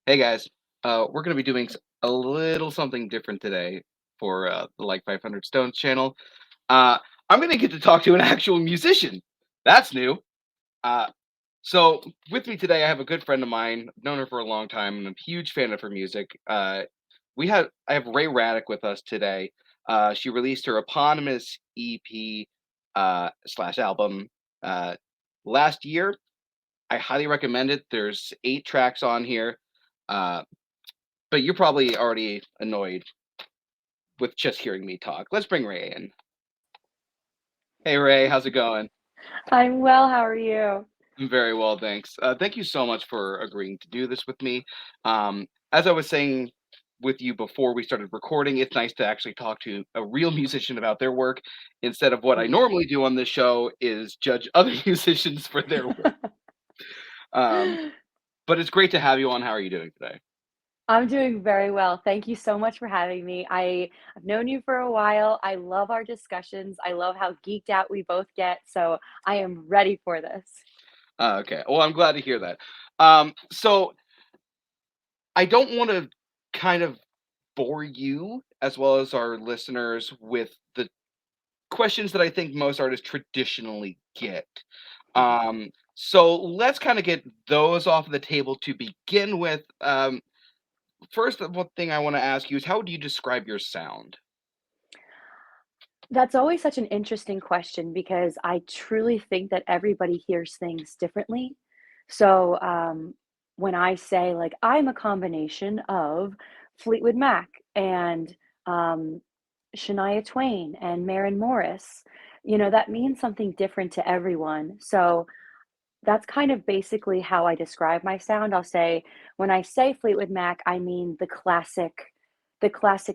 Hey guys, we're going to be doing a little something different today for the Like 500 Stones channel. Uh, I'm going to get to talk to an actual musician. That's new. Uh, so with me today, I have a good friend of mine. I've known her for a long time, and I'm a huge fan of her music. I have Radick with us today. She released her eponymous EP slash album uh, last year. I highly recommend it. There's 8 tracks on here. Uh, but you're probably already annoyed with just hearing me talk. Let's bring Ray in. Hey Ray, how's it going? I'm well, how are you? I'm very well, thanks. Thank you so much for agreeing to do this with me. As I was saying with you before we started recording, it's nice to actually talk to a real musician about their work instead of what I Mhm. normally do on this show is judge other musicians for their work. Um, but it's great to have you on. How are you doing today? I'm doing very well. Thank you so much for having me. I've known you for a while. I love our discussions. I love how geeked out we both get. So I am ready for this. Okay. Well, I'm glad to hear that. So I don't want to kind of bore you as well as our listeners with the questions that I think most artists traditionally get. Mhm. So let's kind of get those off the table to begin with. First, one thing I want to ask you is how do you describe your sound? That's always such an interesting question because I truly think that everybody hears things differently. So when I say, like, I'm a combination of Fleetwood Mac and um, Shania Twain and Maren Morris, that means something different to everyone. So that's kind of basically how I describe my sound. I'll say when I say Fleetwood Mac, I mean the classic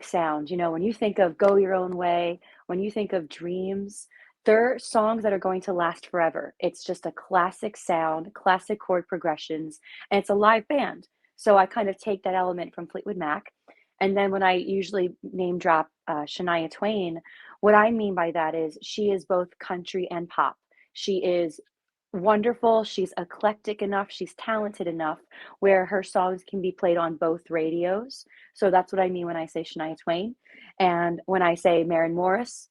sound. When you think of Go Your Own Way, when you think of Dreams, they're songs that are going to last forever. It's just a classic sound, classic chord progressions, and it's a live band. So I kind of take that element from Fleetwood Mac. And then when I usually name drop Shania Twain, what I mean by that is she is both country and pop. She is wonderful. She's eclectic enough, she's talented enough where her songs can be played on both radios. So that's what I mean when I say Shania Twain. And when I say Maren Morris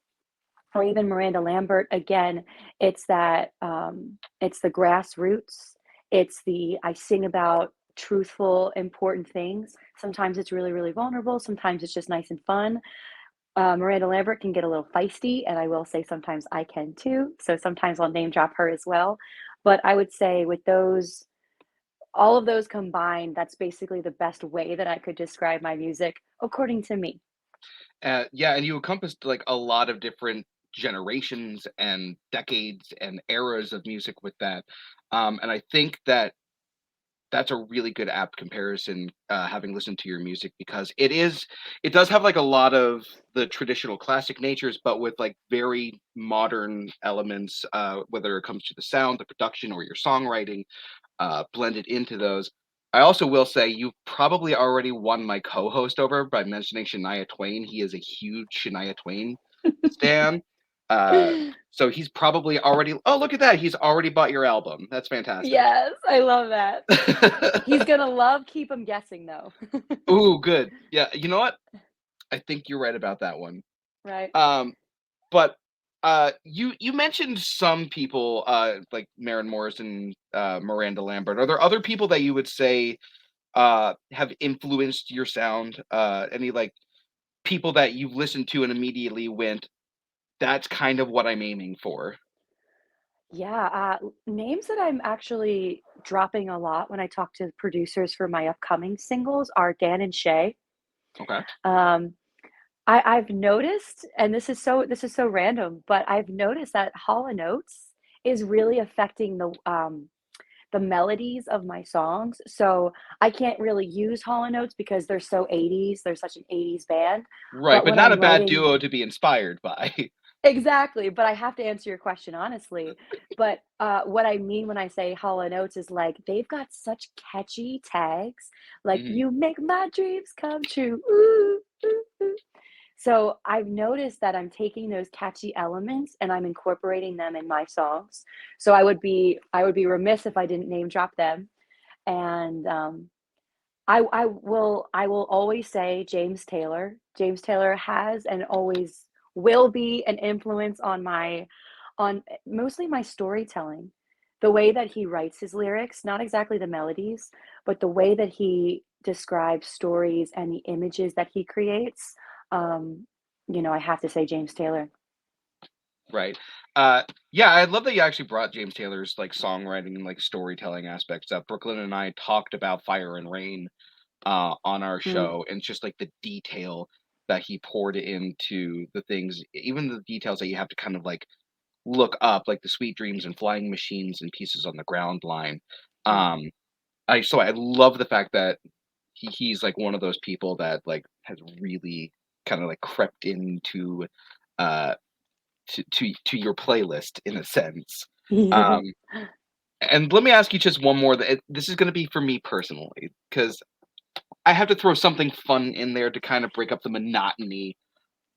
or even Miranda Lambert, again, it's the grassroots. It's the I sing about truthful, important things. Sometimes it's really, really vulnerable. Sometimes it's just nice and fun. Miranda Lambert can get a little feisty, and I will say sometimes I can too. So sometimes I'll name drop her as well. But I would say with all of those combined, that's basically the best way that I could describe my music, according to me. Yeah, and you encompassed like a lot of different generations and decades and eras of music with that. And I think that that's a really good apt comparison, having listened to your music because it does have like a lot of the traditional classic natures, but with like very modern elements, whether it comes to the sound, the production, or your songwriting, blended into those. I also will say you probably already won my co-host over by mentioning Shania Twain. He is a huge Shania Twain stan. Uh, so he's probably already. Oh, look at that! He's already bought your album. That's fantastic. Yes, I love that. He's gonna love Keep 'Em Guessing though. Ooh, good. Yeah, you know what? I think you're right about that one. Right? Um, but you mentioned some people like Maren Morris and Miranda Lambert. Are there other people that you would say have influenced your sound? Any like people that you've listened to and immediately went, "That's kind of what I'm aiming for." Yeah, names that I'm actually dropping a lot when I talk to producers for my upcoming singles are Dan and Shay. Okay. Um, I've noticed, and this is so random, but I've noticed that Hall& and Oates is really affecting the melodies of my songs. So I can't really use Hall& and Oates because they're so 80s. They're such an 80s band. Right, But but when not a I'm bad writing duo to be inspired by. exactly, but I have to answer your question honestly. But what I mean when I say Hall& and Oates is like they've got such catchy tags, like Mhm. "You make my dreams come true." Ooh, ooh, ooh. So I've noticed that I'm taking those catchy elements and I'm incorporating them in my songs. So I would be remiss if I didn't name drop them. And I will always say James Taylor. James Taylor has and always will be an influence on mostly my storytelling. The way that he writes his lyrics, not exactly the melodies, but the way that he describes stories and the images that he creates. Um, I have to say James Taylor. Right. Uh, yeah, I love that you actually brought James Taylor's like songwriting and like storytelling aspects up. Brooklyn and I talked about Fire and Rain on our Mm, show, and just like the detail that he poured into the things, even the details that you have to kind of like look up, like the sweet dreams and flying machines and pieces on the ground line. mm. Um, I love the fact that he's like one of those people that like has really kind of like crept into uh to your playlist in a sense. Um, and let me ask you just one more. This is going to be for me personally, because I have to throw something fun in there to kind of break up the monotony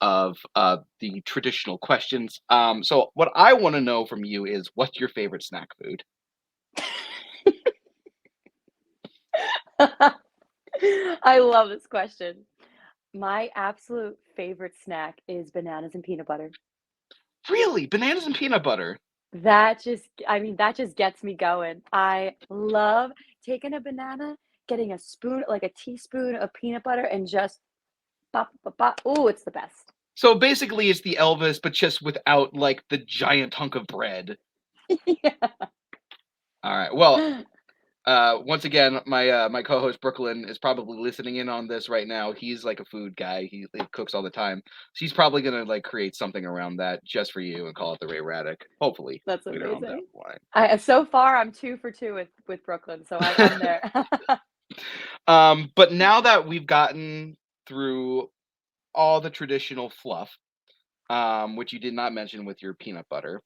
of the traditional questions. So what I want to know from you is, what's your favorite snack food? I love this question. My absolute favorite snack is bananas and peanut butter. Really, bananas and peanut butter. That just gets me going. I love taking a banana, getting a spoon, like a teaspoon of peanut butter, and just pop, pop, pop. Ooh, it's the best. So basically, it's the Elvis, but just without like the giant hunk of bread. All right. Well, Yeah. once again, my co-host Brooklyn is probably listening in on this right now. He's like a food guy. He cooks all the time. So he's probably gonna like create something around that just for you and call it the Ray Radick. Hopefully That's later on down amazing. the line. So far, I'm 2 for 2 with Brooklyn, so I'm there. But now that we've gotten through all the traditional fluff, which you did not mention with your peanut butter,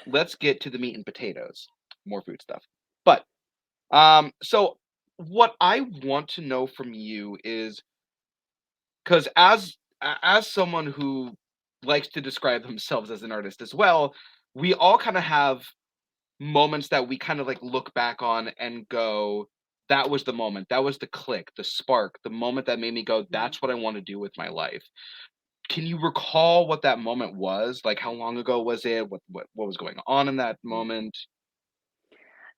let's get to the meat and potatoes. More food stuff. But so what I want to know from you is, because as someone who likes to describe themselves as an artist as well, we all kind of have moments that we kind of like look back on and go, that was the moment, that was the click, the spark, the moment that made me go, Mhm. that's what I want to do with my life. Can you recall what that moment was? Like, how long ago was it? What was going on in that Mm. moment?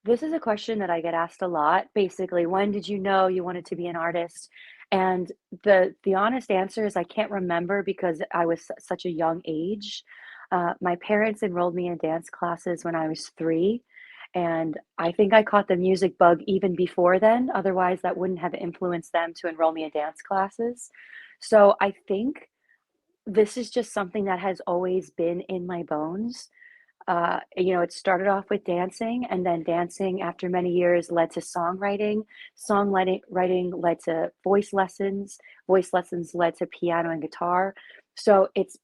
This is a question that I get asked a lot. Basically, when did you know you wanted to be an artist? And the honest answer is I can't remember because I was such a young age. My parents enrolled me in dance classes when I was 3, and I think I caught the music bug even before then. Otherwise, that wouldn't have influenced them to enroll me in dance classes. So I think this is just something that has always been in my bones. It started off with dancing, and then dancing after many years led to songwriting. Songwriting writing led to voice lessons led to piano and guitar. So it's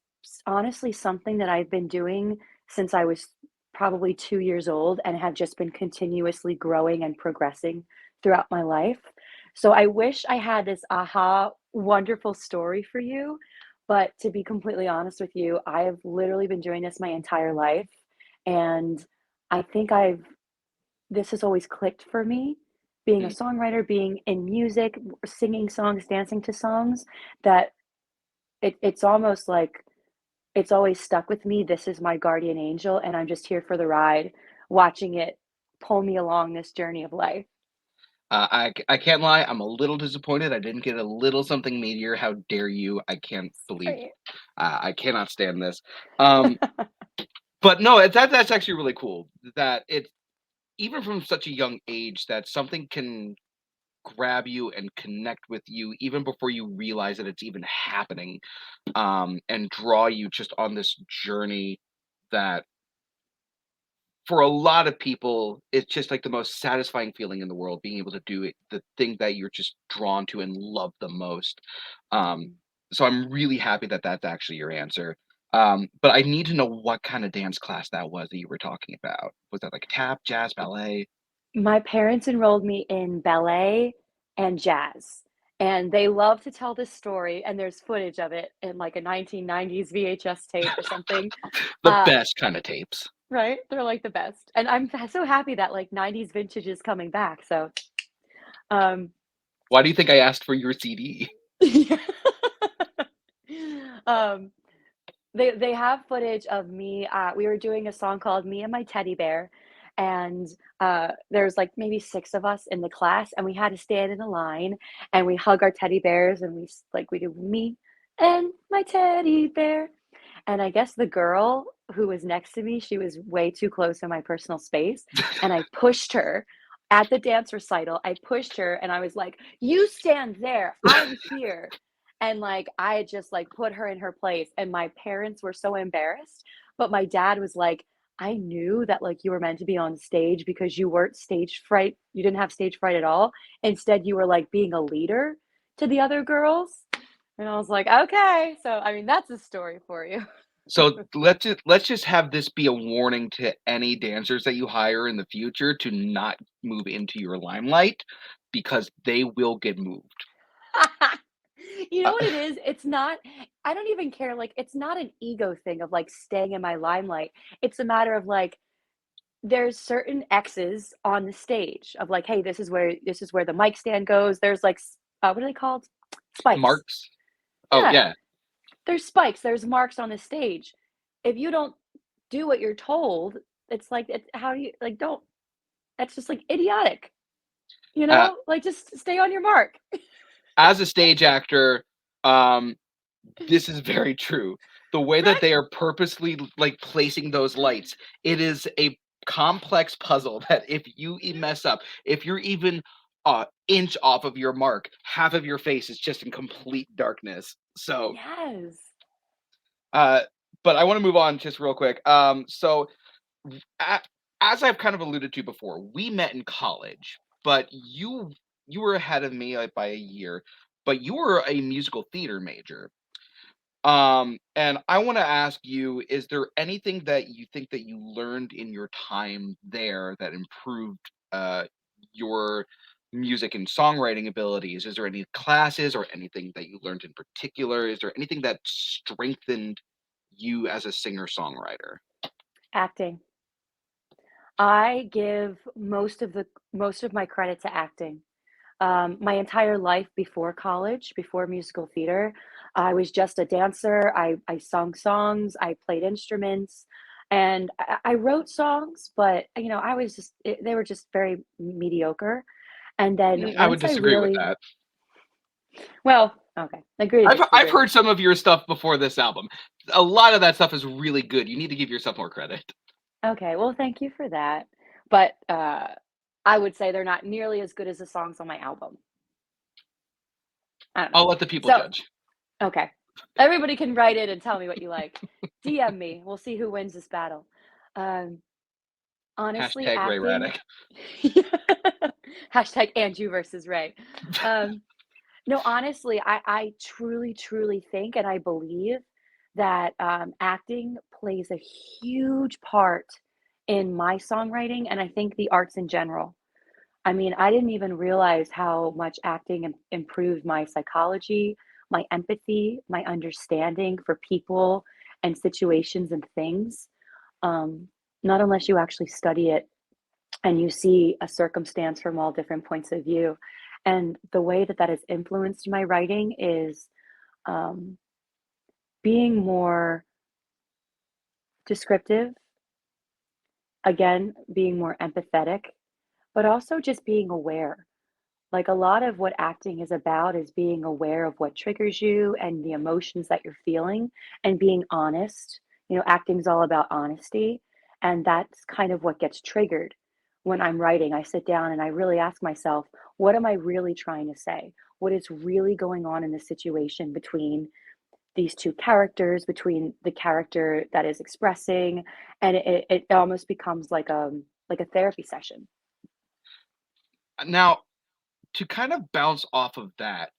honestly something that I've been doing since I was probably 2 years old and have just been continuously growing and progressing throughout my life. So I wish I had this aha, wonderful story for you. But to be completely honest with you, I have literally been doing this my entire life. And I think this has always clicked for me, being a Mm. songwriter, being in music, singing songs, dancing to songs, that it's almost like it's always stuck with me. This is my guardian angel, and I'm just here for the ride, watching it pull me along this journey of life. I can't lie. I'm a little disappointed. I didn't get a little something meteor. How dare you? I can't believe. Sorry. I cannot stand this. Um, but no, that's actually really cool. That it's even from such a young age that something can grab you and connect with you even before you realize that it's even happening, and draw you just on this journey that for a lot of people, it's just like the most satisfying feeling in the world, being able to do it, the thing that you're just drawn to and love the most. Um, Mhm. so I'm really happy that that's actually your answer. But I need to know what kind of dance class that was that you were talking about. Was that like tap, jazz, ballet? My parents enrolled me in ballet and jazz, and they love to tell this story, and there's footage of it in, like, a 1990s VHS tape or something. The Uh, best kind of tapes. right? They're, like, the best, and I'm so happy that, like, 90s vintage is coming back, so, um Why do you think I asked for your CD? Yeah. Um, they have footage of me, we were doing a song called "Me and My Teddy Bear," and, there's, like, maybe 6 of us in the class, and we had to stand in a line, and we hug our teddy bears, and we do "Me and my teddy bear," and I guess the girl who was next to me, she was way too close in my personal space, and I pushed her at the dance recital. I pushed her, and I was like, "You stand there, I'm here." And, like, I had just, like, put her in her place, and my parents were so embarrassed, but my dad was like, "I knew that, like, you were meant to be on stage because you didn't have stage fright at all. Instead, you were, like, being a leader to the other girls." And I was like, "Okay." So, I mean, that's a story for you. So let's just have this be a warning to any dancers that you hire in the future to not move into your limelight because they will get moved. You know Uh, what it is? It's not I don't even care, like, it's not an ego thing of, like, staying in my limelight. It's a matter of, like, there's certain X's on the stage of, like, "Hey, this is where the mic stand goes." There's, like, what are they called? Spikes. Marks. Oh Yeah, yeah. there's spikes, there's marks on the stage. If you don't do what you're told, it's like, how do you like, don't that's just, like, idiotic, you Uh, know? Like, just stay on your mark. as a stage actor, um, this is very true. The way that Right? they are purposely like placing those lights, it is a complex puzzle that if you mess up, if you're even inch off of your mark, half of your face is just in complete darkness. So Yes. uh but I want to move on just real quick. So a as I've kind of alluded to before, we met in college, but you were ahead of me, like, by a year, but you were a musical theater major. And I wanna ask you, is there anything that you think that you learned in your time there that improved, your music and songwriting abilities? Is there any classes or anything that you learned in particular? Is there anything that strengthened you as a singer-songwriter? Acting. I give most of my credit to acting. My entire life before college, before musical theater, I was just a dancer. I sung songs, I played instruments, and I wrote songs, but, I was just they were just very mediocre. And then I would once I disagree with really that. well, okay, agree to I've disagree. heard some of your stuff before this album. A lot of that stuff is really good. You need to give yourself more credit. Okay, well, thank you for that. But, I would say they're not nearly as good as the songs on my album. I don't know. I'll let the people So judge. okay. Everybody can write in and tell me what you like. DM me. We'll see who wins this battle. Um, honestly, Hashtag Ray acting Radick. hashtag Andrew versus Ray. Um, no, honestly, I truly, truly think and I believe that acting plays a huge part in my songwriting and I think the arts in general. I mean, I didn't even realize how much acting improved my psychology, my empathy, my understanding for people and situations and things. Um, not unless you actually study it and you see a circumstance from all different points of view. And the way that that has influenced my writing is um, being more descriptive, again, being more empathetic, but also just being aware. Like, a lot of what acting is about is being aware of what triggers you and the emotions that you're feeling and being honest. Acting's all about honesty, and that's kind of what gets triggered when I'm writing. I sit down and I really ask myself, what am I really trying to say? What is really going on in the situation between these 2 characters, between the character that is expressing, and it almost becomes like a therapy session. Now, to kind of bounce off of that,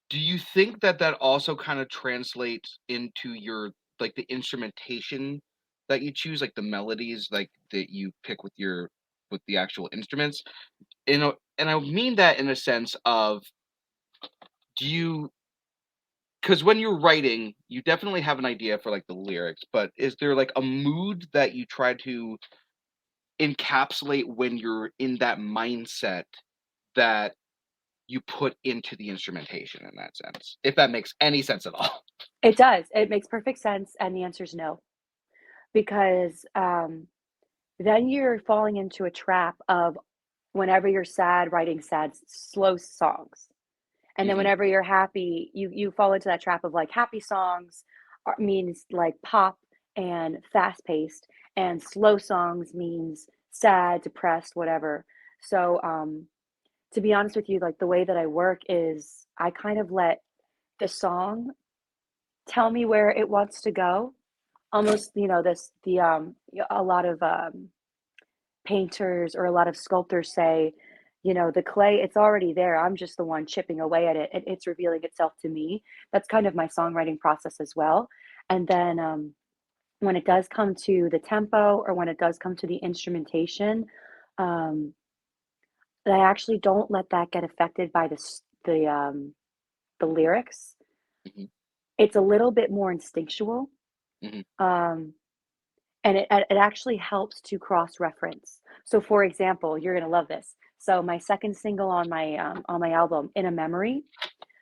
do you think that that also kind of translates into your like the instrumentation that you choose, like the melodies like that you pick with the actual instruments? And I mean that in a sense of do you because when you're writing, you definitely have an idea for like the lyrics, but is there like a mood that you try to encapsulate when you're in that mindset that you put into the instrumentation in that sense, if that makes any sense at all. It does. It makes perfect sense, and the answer is no, because, then you're falling into a trap of whenever you're sad, writing sad, slow songs. And then Mhm, whenever you're happy, you fall into that trap of, like, happy songs means, like, pop and fast-paced, and slow songs means sad, depressed, whatever. So, to be honest with you, like, the way that I work is I kind of let the song tell me where it wants to go. Almost, a lot of, painters or a lot of sculptors say, the clay, it's already there. I'm just the one chipping away at it, and it's revealing itself to me. That's kind of my songwriting process as well. And then when it does come to the tempo or when it does come to the instrumentation, um, I actually don't let that get affected by the lyrics. mhm, It's a little bit more instinctual. mhm. Um, And it actually helps to cross-reference. So, for example, you're gonna love this. So, my 2nd single on my album, "In a Memory,"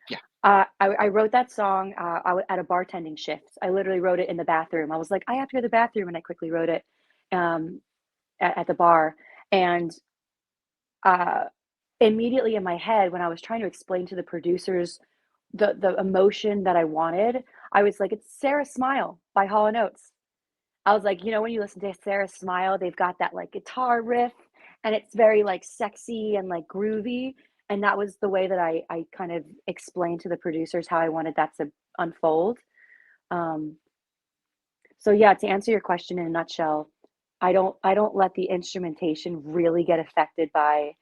Yeah. I wrote that song, at a bartending shift. I literally wrote it in the bathroom. I was like, "I have to go to the bathroom," and I quickly wrote it, um, at the bar, and, uh, immediately in my head, when I was trying to explain to the producers the emotion that I wanted, I was like, "It's Sarah Smile" by Hall& and Oates. I was like, when you listen to Sarah Smile, they've got that, like, guitar riff, and it's very, like, sexy and, like, groovy, and that was the way that I kind of explained to the producers how I wanted that to unfold. Um, so yeah, to answer your question in a nutshell, I don't let the instrumentation really get affected by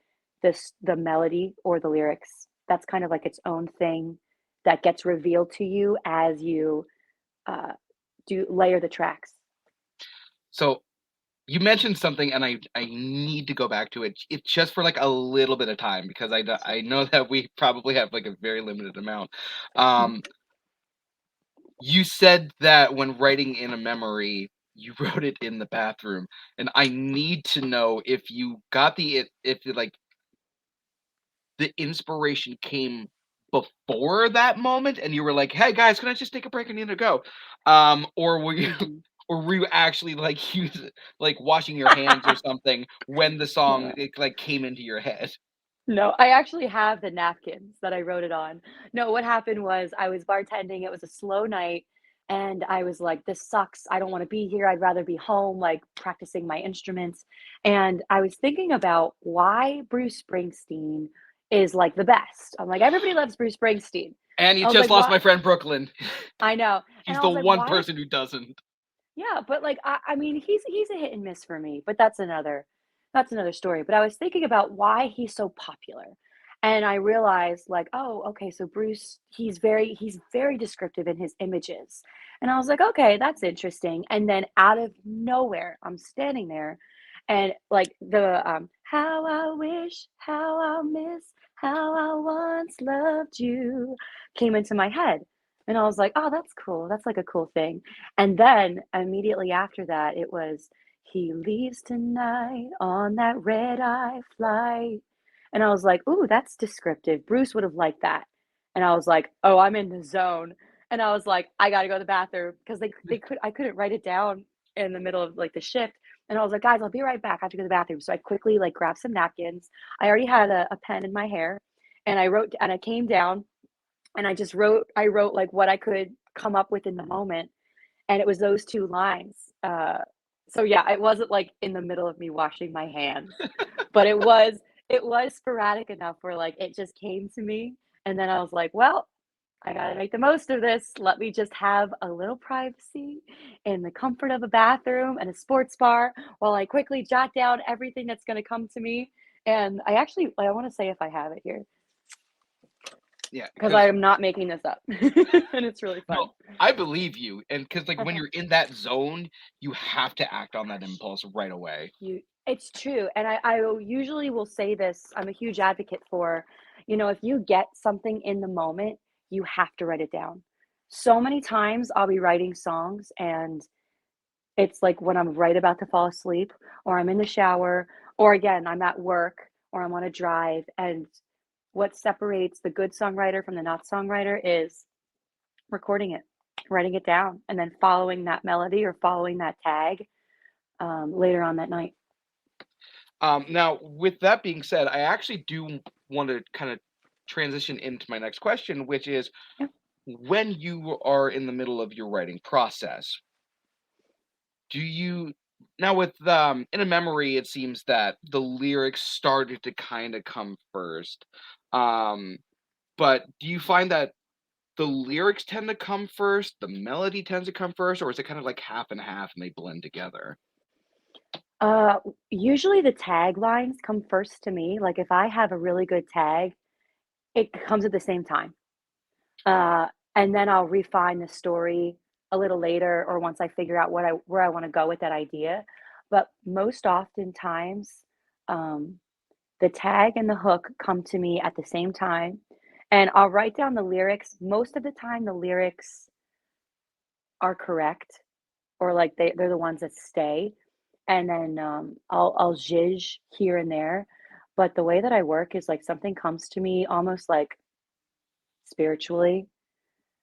the melody or the lyrics. That's kind of like its own thing that gets revealed to you as you, uh, do layer the tracks. So, you mentioned something, and I need to go back to it. It's just for, like, a little bit of time because I know that we probably have, like, a very limited amount. Mhm. Um, you said that when writing in a memory, you wrote it in the bathroom, and I need to know if you got like, the inspiration came before that moment and you were like, "Hey, guys, can I just take a break? I need to go." Or were you Mhm. or were you actually, like, like, washing your hands or something when the song, No. it, like, came into your head? No, I actually have the napkins that I wrote it on. No, what happened was I was bartending, it was a slow night, and I was like, "This sucks, I don't wanna be here, I'd rather be home, like, practicing my instruments," and I was thinking about why Bruce Springsteen is, like, the best. I'm like, "Everybody loves Bruce Springsteen." And you I was just like, lost "Why?" my friend Brooklyn. I know, and He's I the was like, one "Why is." person who doesn't. Yeah, but, like, I mean, he's a hit and miss for me, but that's another story, but I was thinking about why he's so popular, and I realized, like, "Oh, okay, so Bruce, he's very descriptive in his images," and I was like, "Okay, that's interesting," and then out of nowhere, I'm standing there, and, like, "How I wish, how I miss, how I once loved you," came into my head, and I was like, "Oh, that's cool, that's, like, a cool thing." And then immediately after that, it was, "He leaves tonight on that red-eye flight." And I was like, "Ooh, that's descriptive. Bruce would have liked that." And I was like, "Oh, I'm in the zone." And I was like, "I gotta go to the bathroom," 'cause I couldn't write it down in the middle of, like, the shift. And I was like, "Guys, I'll be right back. I have to go to the bathroom." So I quickly, like, grabbed some napkins. I already had a pen in my hair, and I came down, and I wrote, like, what I could come up with in the moment, and it was those 2 lines. So yeah, it wasn't, like, in the middle of me washing my hands, but it was sporadic enough where, like, it just came to me, and then I was like, "Well, I gotta make the most of this. Let me just have a little privacy in the comfort of a bathroom and a sports bar while I quickly jot down everything that's gonna come to me." And I wanna say if I have it here, Yeah, because I because am not making this up, and it's really no, fun. I believe you, and because, like, when you're in that zone, you have to act on that impulse right away. It's true, and usually will say this, I'm a huge advocate for, if you get something in the moment, you have to write it down. So many times I'll be writing songs and it's like when I'm right about to fall asleep, or I'm in the shower, or again, I'm at work, or I'm on a drive, and what separates the good songwriter from the not songwriter is recording it, writing it down, and then following that melody or following that tag later on that night. Now, with that being said, I actually do want to kind of transition into my next question, which is Yeah. when you are in the middle of your writing process, do you now with in a memory, it seems that the lyrics started to kind of come first. Um, but do you find that the lyrics tend to come first, the melody tends to come first, or is it kind of like half and half and they blend together? Usually the taglines come first to me. Like if I have a really good tag, it comes at the same time. Uh, and then I'll refine the story a little later or once I figure out where I want to go with that idea. But most oftentimes, um, the tag and the hook come to me at the same time. And I'll write down the lyrics. Most of the time, the lyrics are correct or like they're the ones that stay. And then I'll zhizh here and there. But the way that I work is like something comes to me almost like spiritually.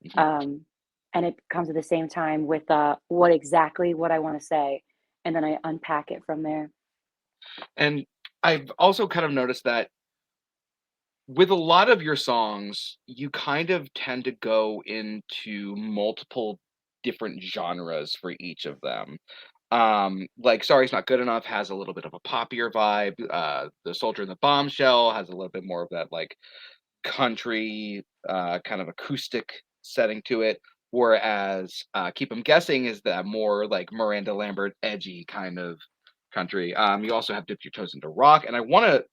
Mhm. Um, and it comes at the same time with what I want to say. And then I unpack it from there. And I've also kind of noticed that with a lot of your songs, you kind of tend to go into multiple different genres for each of them. Like Sorry's Not Good Enough has a little bit of a poppier vibe. The Soldier and the Bombshell has a little bit more of that like country kind of acoustic setting to it. Whereas Keep 'Em Guessing is that more like Miranda Lambert edgy kind of country. You also have Dipped Your Toes into Rock, and I want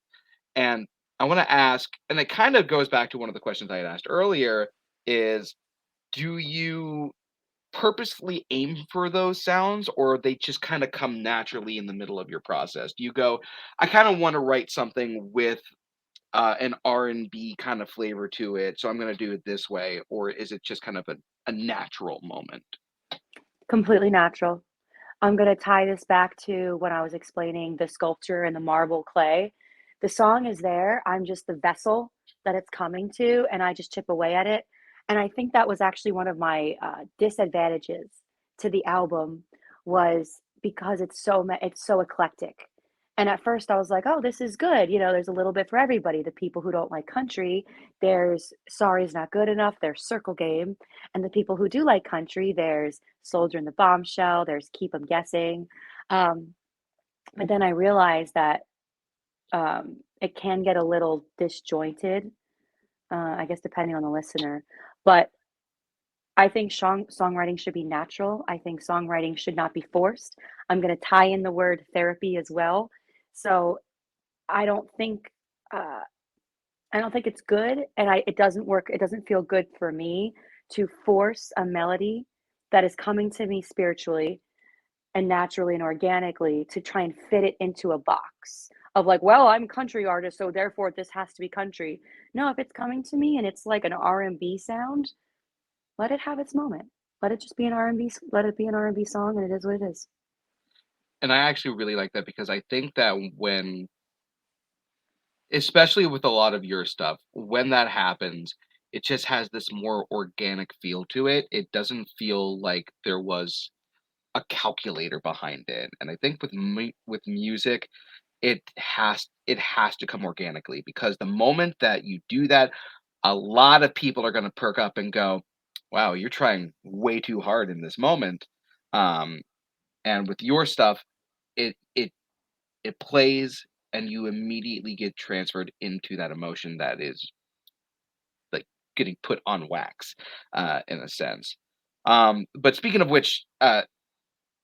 to ask, and it kind of goes back to one of the questions I had asked earlier, is do you purposefully aim for those sounds or they just kind of come naturally in the middle of your process? Do you go, I kind of want to write something with an R&B kind of flavor to it, so I'm going to do it this way, or is it just kind of a natural moment? Completely natural. I'm gonna tie this back to when I was explaining the sculpture and the marble clay. The song is there, I'm just the vessel that it's coming to, and I just chip away at it, and I think that was actually one of my, disadvantages to the album was because it's so eclectic, and at first I was like, "Oh, this is good," there's a little bit for everybody, the people who don't like country, there's Sorry's Not Good Enough, there's Circle Game, and the people who do like country, there's Soldier and the Bombshell, there's Keep 'Em Guessing. Um, but then I realized that it can get a little disjointed, I guess, depending on the listener. But I think songwriting should be natural. I think songwriting should not be forced. I'm going to tie in the word therapy as well. So I don't think uh, I don't think it's good, and it doesn't work. It doesn't feel good for me to force a melody that is coming to me spiritually and naturally and organically to try and fit it into a box of like, well, I'm a country artist, so therefore this has to be country. No, if it's coming to me and it's like an R&B sound, let it have its moment. Let it just be an R&B, let it be an R&B song and it is what it is. And I actually really like that because I think that when, especially with a lot of your stuff, when that happens, it just has this more organic feel to it. It doesn't feel like there was a calculator behind it. And I think with music, it has to come organically because the moment that you do that, a lot of people are going to perk up and go, "Wow, you're trying way too hard in this moment." Um, and with your stuff, it plays and you immediately get transferred into that emotion that is like getting put on wax, in a sense. But speaking of which,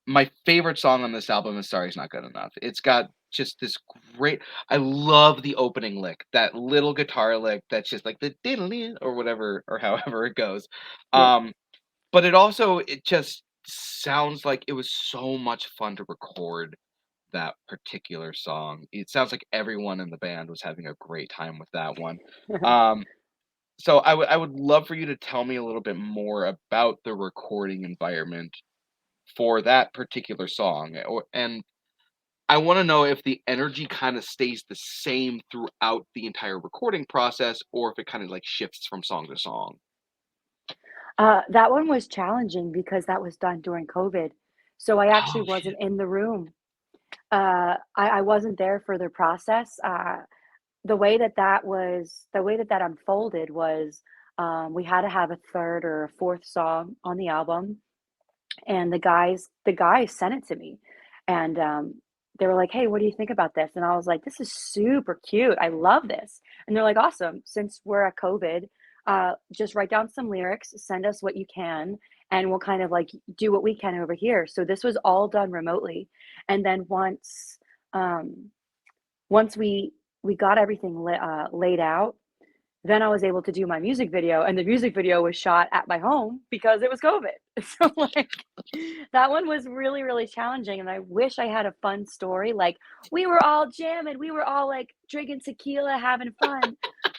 my favorite song on this album is "Sorry's Not Good Enough." It's got just this great, I love the opening lick, that little guitar lick that's just like the diddle or whatever or however it goes. Yeah. Um, but it just sounds like it was so much fun to record that particular song. It sounds like everyone in the band was having a great time with that one. Um, so I would love for you to tell me a little bit more about the recording environment for that particular song, or and I wanna know if the energy kinda stays the same throughout the entire recording process or if it kinda, like, shifts from song to song. That one was challenging because that was done during COVID, so I actually Oh, shit. wasn't in the room. I wasn't there for the process. The way that that unfolded was, we had to have a 3rd or a 4th song on the album, and the guys sent it to me, and, they were like, "Hey, what do you think about this?" And I was like, "This is super cute, I love this." And they're like, "Awesome, since we're at COVID, just write down some lyrics, send us what you can, and we'll kind of, like, do what we can over here." So this was all done remotely, and then um, once we got everything laid out, then I was able to do my music video, and the music video was shot at my home because it was COVID. So, like, that one was really, really challenging, and I wish I had a fun story, like, we were all jamming, we were all, like, drinking tequila, having fun,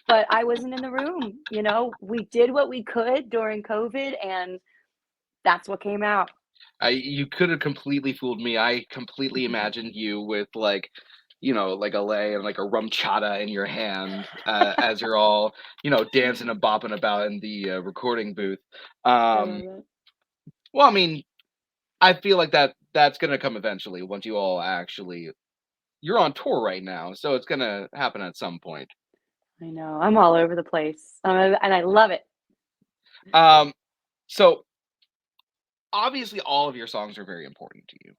but I wasn't in the room, you know? We did what we could during COVID, and that's what came out. I You could have completely fooled me. I completely Mhm. imagined you with, like, like a lei and, like, a rum chata in your hand, as you're all, dancing and bopping about in the, recording booth. I love Um, it. well, I mean, I feel like that's gonna come eventually once you all actually you're on tour right now, so it's gonna happen at some point. I know, I'm all over the place, and I love it. Um, so obviously all of your songs are very important to you.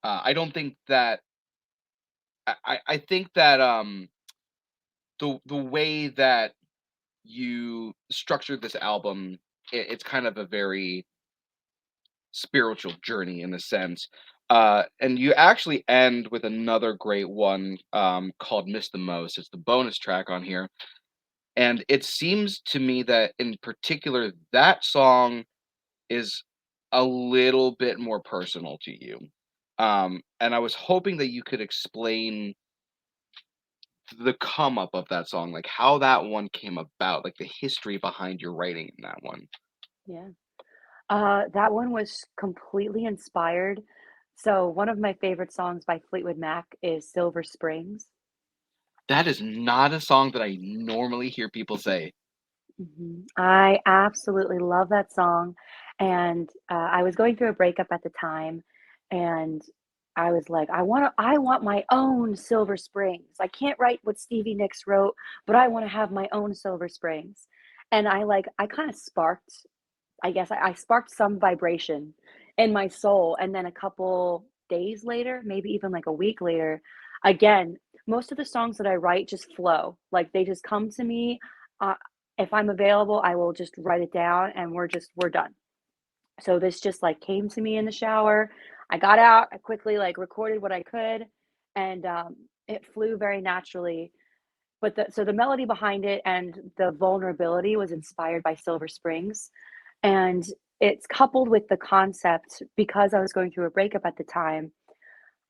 I don't think that I think that, the way that you structured this album, it's kind of a very spiritual journey in a sense. And you actually end with another great one, called Miss the Most. It's the bonus track on here. And it seems to me that in particular, that song is a little bit more personal to you. And I was hoping that you could explain the come up of that song, like how that one came about, like the history behind your writing in that one. Yeah. That one was completely inspired. So one of my favorite songs by Fleetwood Mac is Silver Springs. That is not a song that I normally hear people say. I absolutely love that song, and, I was going through a breakup at the time, and I was like, I want my own Silver Springs. I can't write what Stevie Nicks wrote, but I wanna have my own Silver Springs." And I kinda sparked I guess I sparked some vibration in my soul, and then a couple days later, maybe even like a week later, again, most of the songs that I write just flow. Like they just come to me. Uh, if I'm available, I will just write it down, and we're done. So this just like came to me in the shower. I got out, I quickly like recorded what I could, and it flew very naturally. But the melody behind it and the vulnerability was inspired by Silver Springs, and it's coupled with the concept because I was going through a breakup at the time.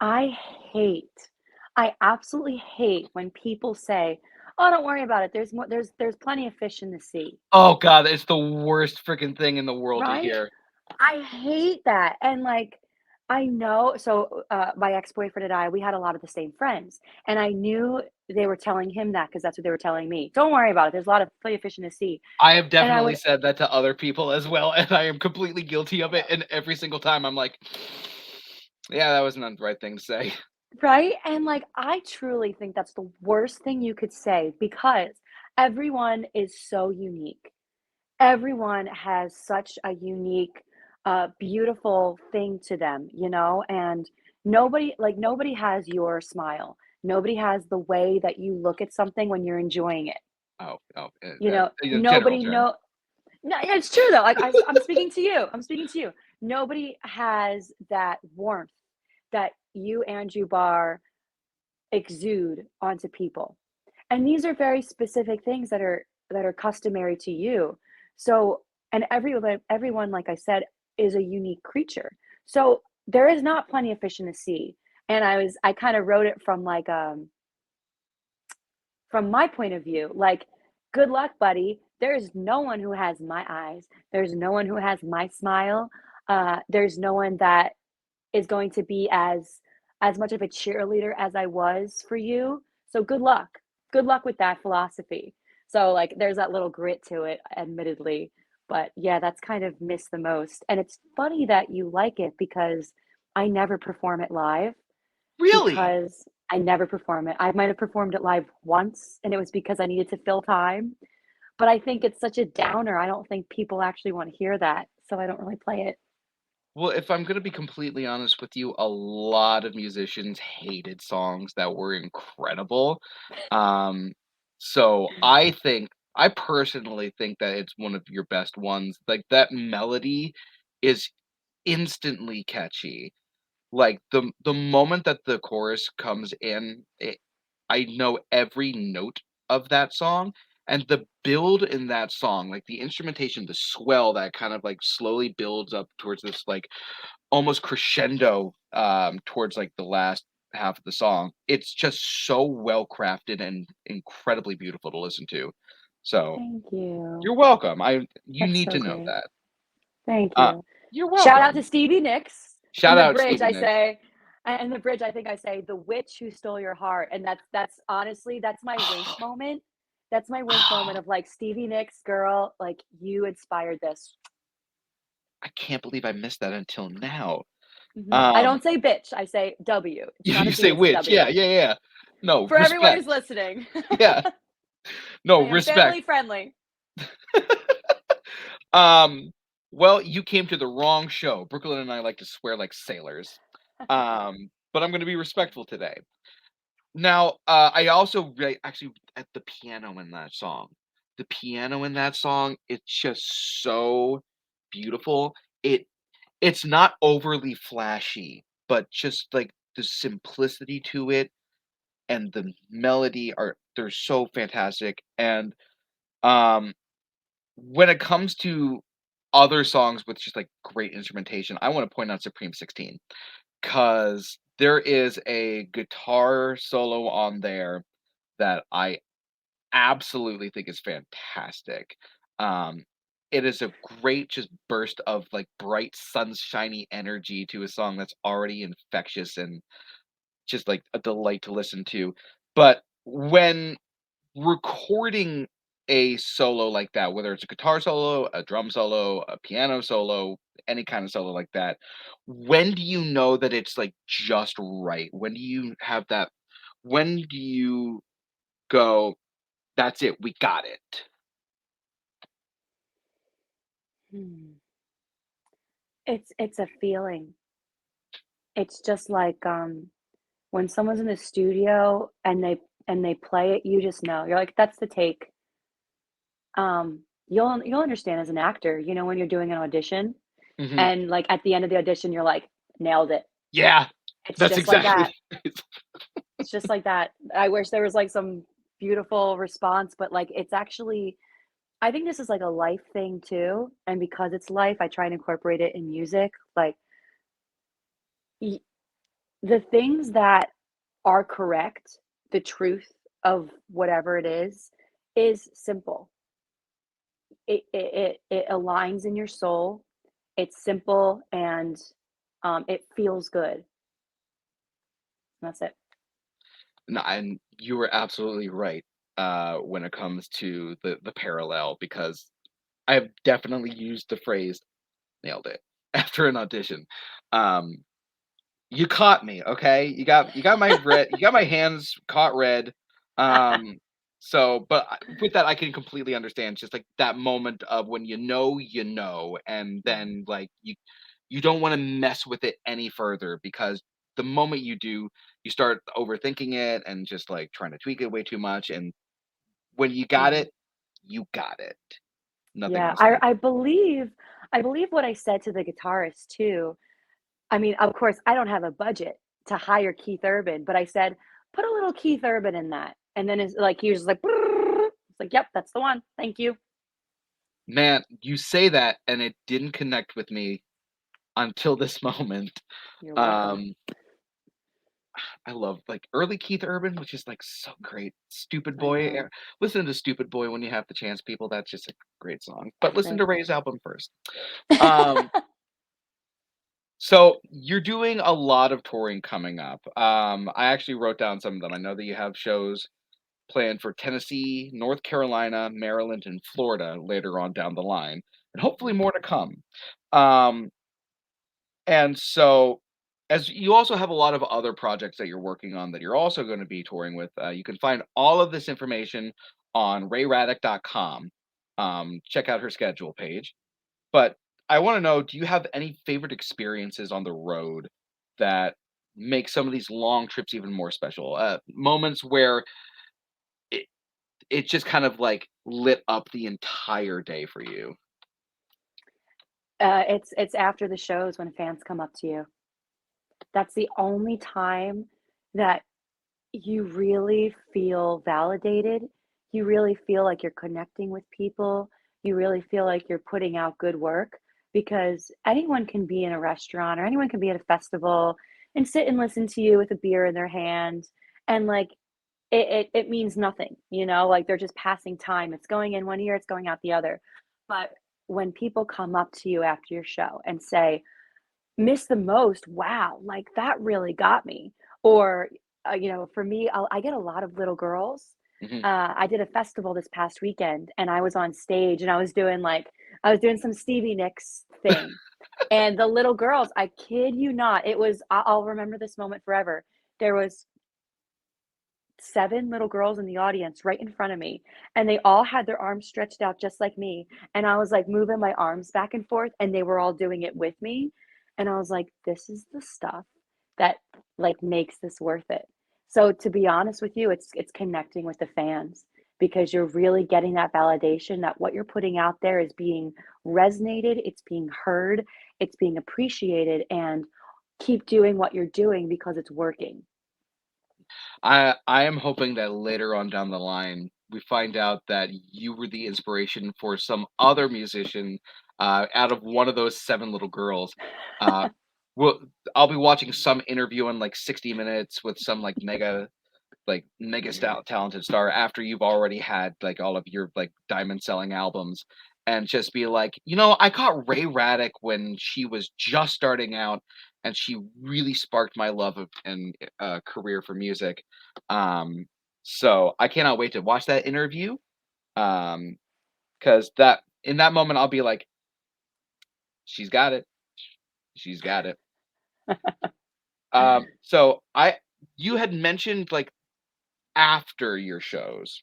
I hate, I absolutely hate when people say, "Oh, don't worry about it. There's plenty of fish in the sea." Oh god, it's the worst freaking thing in the world to Right? hear. I hate that. And like I know so my ex-boyfriend and I, we had a lot of the same friends, and I knew they were telling him that because that's what they were telling me. Don't worry about it. There's a lot of plenty of fish in the sea. I have And I definitely would said that to other people as well, and I am completely guilty of it, and every single time I'm like, "Yeah, that wasn't the right thing to say." Right? And, like, I truly think that's the worst thing you could say because everyone is so unique. Everyone has such a unique, beautiful thing to them, you know? And nobody has your smile. Nobody has the way that you look at something when you're enjoying it. Oh, oh, You that know, general nobody term. know no, yeah, it's true though. Like I'm speaking to you. I'm speaking to you. Nobody has that warmth that you, Andrew Barr, exude onto people. And these are very specific things that are customary to you. So, and everyone, like I said, is a unique creature. So there is not plenty of fish in the sea. And I kind of wrote it from my point of view, like, good luck, buddy. There's no one who has my eyes. There's no one who has my smile. There's no one that is going to be as as much of a cheerleader as I was for you. So good luck. Good luck with that philosophy. So like there's that little grit to it, admittedly. But yeah, that's kind of missed the most. And it's funny that you like it because I never perform it live Really? because I never perform it. I might have performed it live once and it was because I needed to fill time. But I think it's such a downer. I don't think people actually want to hear that. So I don't really play it. Well, if I'm gonna be completely honest with you, a lot of musicians hated songs that were incredible. Um, so I personally think that it's one of your best ones. Like that melody is instantly catchy. Like the moment that the chorus comes in, I know every note of that song, and the build in that song, like the instrumentation, the swell that kind of like slowly builds up towards this like almost crescendo towards like the last half of the song. It's just so well crafted and incredibly beautiful to listen to. So Thank you. you're welcome. You That's need so to know great. that. Thank Uh, you. you're Shout out to welcome. Stevie Nicks. In Shout the out bridge, Stevie I Nicks. say, in the bridge, I think I say, "The witch who stole your heart," and that's honestly that's my wink moment. That's my wink moment of like Stevie Nicks, girl, like you inspired this. I can't believe I missed that until now. I Um, don't say bitch, I say W. It's not a you B, say it's a which? Yeah, W. yeah, yeah. No, For everyone who's respect. listening, Yeah, no, I am respect. family friendly. Um, well, you came to the wrong show. Brooklyn and I like to swear like sailors. But I'm going to be respectful today. Now, I also actually at the piano in that song. The piano in that song, it's just so beautiful. It's not overly flashy, but just like the simplicity to it and the melody are they're so fantastic. And um when it comes to other songs with just like great instrumentation, I want to point out Supreme 16 because there is a guitar solo on there that I absolutely think is fantastic. Um, it is a great just burst of like bright sunshiny energy to a song that's already infectious and just like a delight to listen to. But when recording a solo like that, whether it's a guitar solo, a drum solo, a piano solo, any kind of solo like that, when do you know that it's like just right? When do you have that? When do you go, that's it, we got it? Hmm. It's a feeling. It's just like when someone's in the studio and they play it, you just know. You're like, that's the take. You'll understand as an actor, you know, when you're doing an audition Mhm. and like at the end of the audition, you're like, nailed it. Yeah, It's that's just like that. exactly it's It's just like that. I wish there was like some beautiful response, but like it's actually I think this is like a life thing too. And because it's life, I try and incorporate it in music. Like y- the things that are correct, the truth of whatever it is simple. It aligns in your soul. It's simple and it feels good. That's it. no, and you were absolutely right, when it comes to the parallel because I've definitely used the phrase "nailed it" after an audition. Um, you caught me, okay? You got my hands caught red. Um, so but with that, I can completely understand just like that moment of when you know, and Mhm. then like you don't want to mess with it any further because the moment you do, you start overthinking it and just like trying to tweak it way too much. And when Mhm. you got it. Nothing Yeah, else needed. I believe what I said to the guitarist too. I mean, of course, I don't have a budget to hire Keith Urban, but I said, put a little Keith Urban in that. And then it's like he was just like, it's like, yep, that's the one. Thank you. Man, you say that and it didn't connect with me until this moment. You're welcome. Um, I love like early Keith Urban, which is like so great. Stupid I Boy. know. Listen to Stupid Boy when you have the chance, people. That's just a great song. But listen to Thanks. Ray's album first. Um, So you're doing a lot of touring coming up. I actually wrote down some of them. I know that you have shows planned for Tennessee, North Carolina, Maryland, and Florida later on down the line, and hopefully more to come. Um, and so, as you also have a lot of other projects that you're working on that you're also going to be touring with, you can find all of this information on rayraddick.com. Check out her schedule page. But I want to know, do you have any favorite experiences on the road that make some of these long trips even more special? Moments where it, it just kind of like lit up the entire day for you. It's after the shows when fans come up to you. That's the only time that you really feel validated. You really feel like you're connecting with people. You really feel like you're putting out good work because anyone can be in a restaurant or anyone can be at a festival and sit and listen to you with a beer in their hand. And like it means nothing, you know, like they're just passing time. It's going in one ear, it's going out the other. But when people come up to you after your show and say, miss the most, wow, like, that really got me. Or, for me, I get a lot of little girls. Hmm. I did a festival this past weekend, and I was on stage, and I was doing some Stevie Nicks thing, and the little girls, I kid you not, I'll remember this moment forever. There was 7 little girls in the audience right in front of me, and they all had their arms stretched out just like me, and I was, like, moving my arms back and forth, and they were all doing it with me, and I was like, "This is the stuff that, like, makes this worth it." So, to be honest with you, it's connecting with the fans because you're really getting that validation that what you're putting out there is being resonated, it's being heard, it's being appreciated, and keep doing what you're doing because it's working. I am hoping that later on down the line, we find out that you were the inspiration for some other musician, out of one of those 7 little girls. Uh, well, I'll be watching some interview in, like, 60 Minutes with some, like, mega talented star after you've already had, like, all of your, like, diamond selling albums, and just be like, I caught Ray Radick when she was just starting out, and she really sparked my love of and career for music. Um, so I cannot wait to watch that interview. Because that in that moment I'll be like, she's got it. She's got it. So I you had mentioned like after your shows,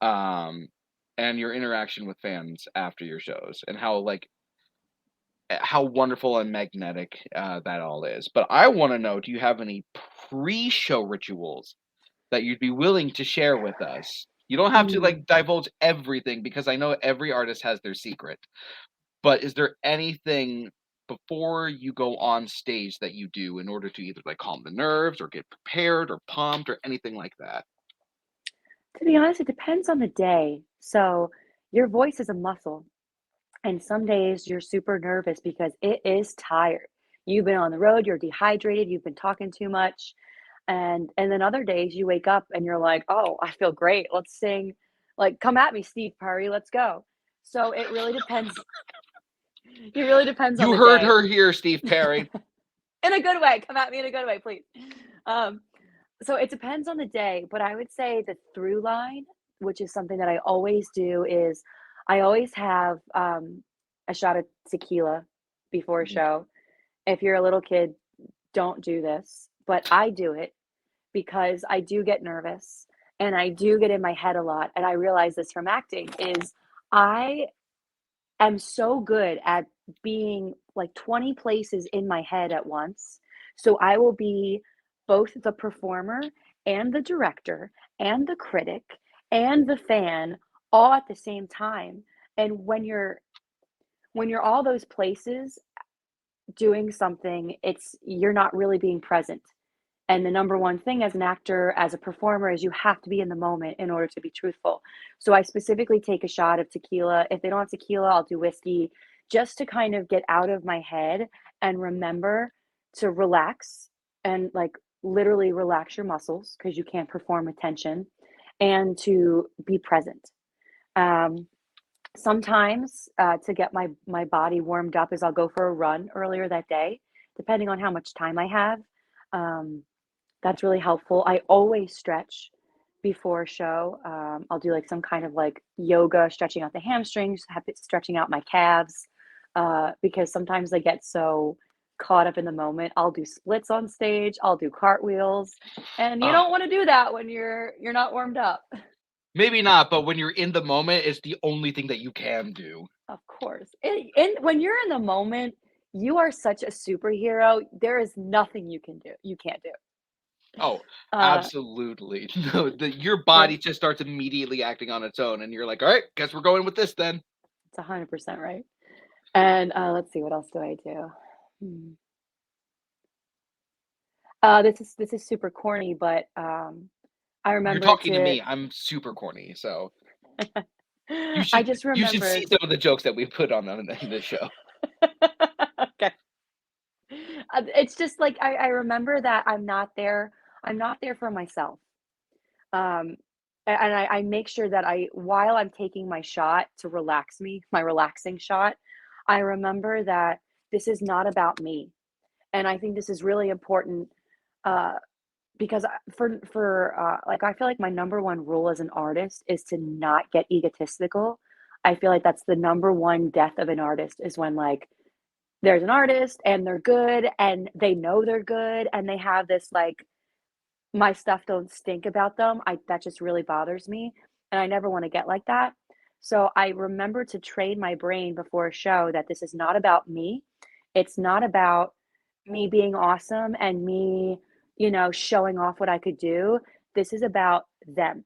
um, and your interaction with fans after your shows, and how like how wonderful and magnetic that all is. But I want to know, do you have any pre-show rituals that you'd be willing to share with us? You don't have to Mm. like divulge everything because I know every artist has their secret. But is there anything before you go on stage that you do in order to either like calm the nerves or get prepared or pumped or anything like that? To be honest, it depends on the day. So, your voice is a muscle, and some days you're super nervous because it is tired. You've been on the road, you're dehydrated, you've been talking too much, and then other days you wake up and you're like, "Oh, I feel great. Let's sing. Like, come at me, Steve Perry. Let's go." So, it really depends. It really depends on You the heard day. her here, Steve Perry. In a good way. Come at me in a good way, please. Um, So it depends on the day, but I would say the through line, which is something that I always do, is I always have a shot of tequila before a Mhm. show. If you're a little kid, don't do this, but I do it because I do get nervous and I do get in my head a lot. And I realize this from acting is I am so good at being like 20 places in my head at once. So I will be both the performer and the director and the critic and the fan all at the same time. And when you're all those places doing something, you're not really being present. And the number one thing as an actor, as a performer, is you have to be in the moment in order to be truthful. So I specifically take a shot of tequila. If they don't have tequila, I'll do whiskey just to kind of get out of my head and remember to relax and like literally relax your muscles because you can't perform with tension and to be present. Um, Sometimes to get my body warmed up is I'll go for a run earlier that day depending on how much time I have. Um, that's really helpful. I always stretch before a show. I'll do like some kind of like yoga, stretching out the hamstrings, stretching out my calves, because sometimes I get so caught up in the moment. I'll do splits on stage. I'll do cartwheels, and you Uh, don't want to do that when you're not warmed up. maybe not, but when you're in the moment, it's the only thing that you can do. Of course, when you're in the moment, you are such a superhero. There is nothing you can't do. Oh, Uh, absolutely. No, your for body just starts immediately acting on its own, and you're like, all right, guess we're going with this then. It's 100% right. And, let's see, what else do I do? Hmm. This is super corny, but, I You're remember talking to to me. I'm super corny, so you I should just you should see remembered. some of the jokes that we put on in this show. Okay. It's just like I remember that I'm not there for myself. Um, and I make sure that while I'm taking my shot to relax me, my relaxing shot, I remember that this is not about me. And I think this is really important, uh, because like, I feel like my number one rule as an artist is to not get egotistical. I feel like that's the number one death of an artist is when, like, there's an artist and they're good and they know they're good and they have this, like, my stuff don't stink about them. I That just really bothers me, and I never wanna get like that. So I remember to train my brain before a show that this is not about me. It's not about me being awesome and me, showing off what I could do. This is about them.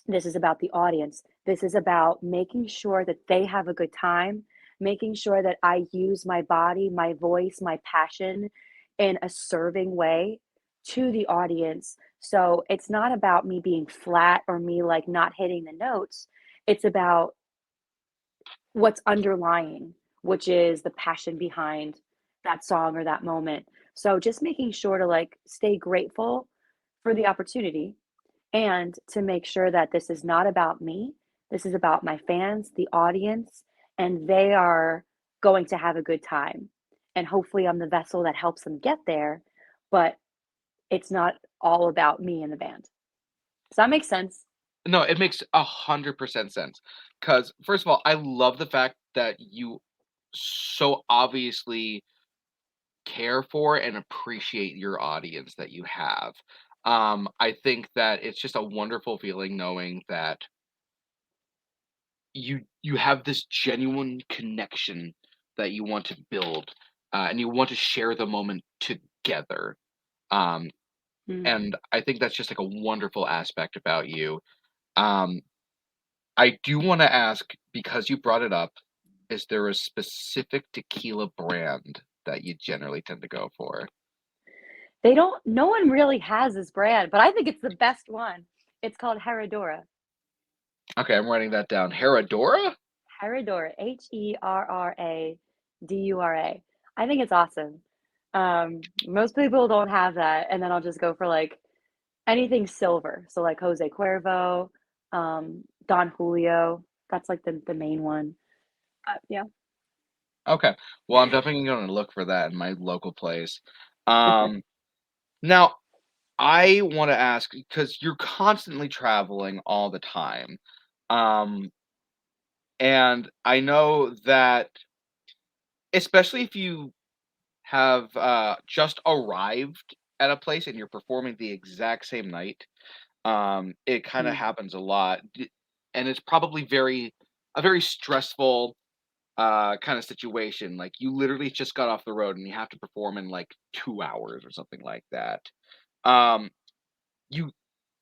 This is about the audience. This is about making sure that they have a good time, making sure that I use my body, my voice, my passion in a serving way to the audience. So it's not about me being flat or me like not hitting the notes. It's about what's underlying, which is the passion behind that song or that moment. So just making sure to like stay grateful for the opportunity and to make sure that this is not about me. This is about my fans, the audience, and they are going to have a good time. And hopefully, I'm the vessel that helps them get there, but it's not all about me and the band. Does that make sense? No, it makes 100% sense. Because first of all, I love the fact that you so obviously care for and appreciate your audience that you have. I think that it's just a wonderful feeling knowing that you have this genuine connection that you want to build, and you want to share the moment together. Um, Mm. and I think that's just like a wonderful aspect about you. Um, I do want to ask because you brought it up, is there a specific tequila brand that you generally tend to go for? They don't, no one really has this brand, but I think it's the best one. It's called Herradura. Okay, I'm writing that down. Herradura? Herradura, Herradura. I think it's awesome. Most people don't have that, and then I'll just go for like anything silver. So like Jose Cuervo, Don Julio. That's like the main one. Yeah. Okay. Well, I'm definitely going to look for that in my local place. Um, now I want to ask because you're constantly traveling all the time. Um, and I know that especially if you have just arrived at a place and you're performing the exact same night, it kind of Mm. happens a lot. And it's probably a very stressful kind of situation. Like you literally just got off the road and you have to perform in like 2 hours or something like that. Um, you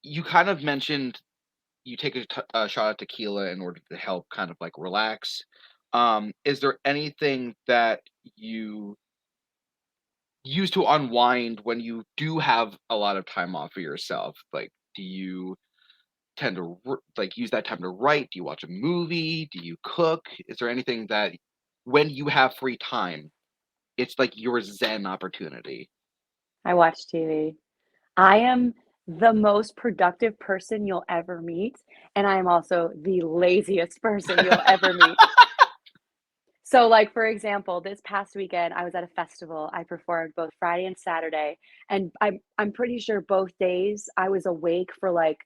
you kind of mentioned you take a shot of tequila in order to help kind of like relax. Is there anything that you use to unwind when you do have a lot of time off for yourself? Like, do you tend to like use that time to write? Do you watch a movie? Do you cook? Is there anything that when you have free time, it's like your zen opportunity? I watch TV. I am the most productive person you'll ever meet, and I am also the laziest person you'll ever meet. So, like, for example, this past weekend, I was at a festival. I performed both Friday and Saturday, and I'm pretty sure both days I was awake for, like,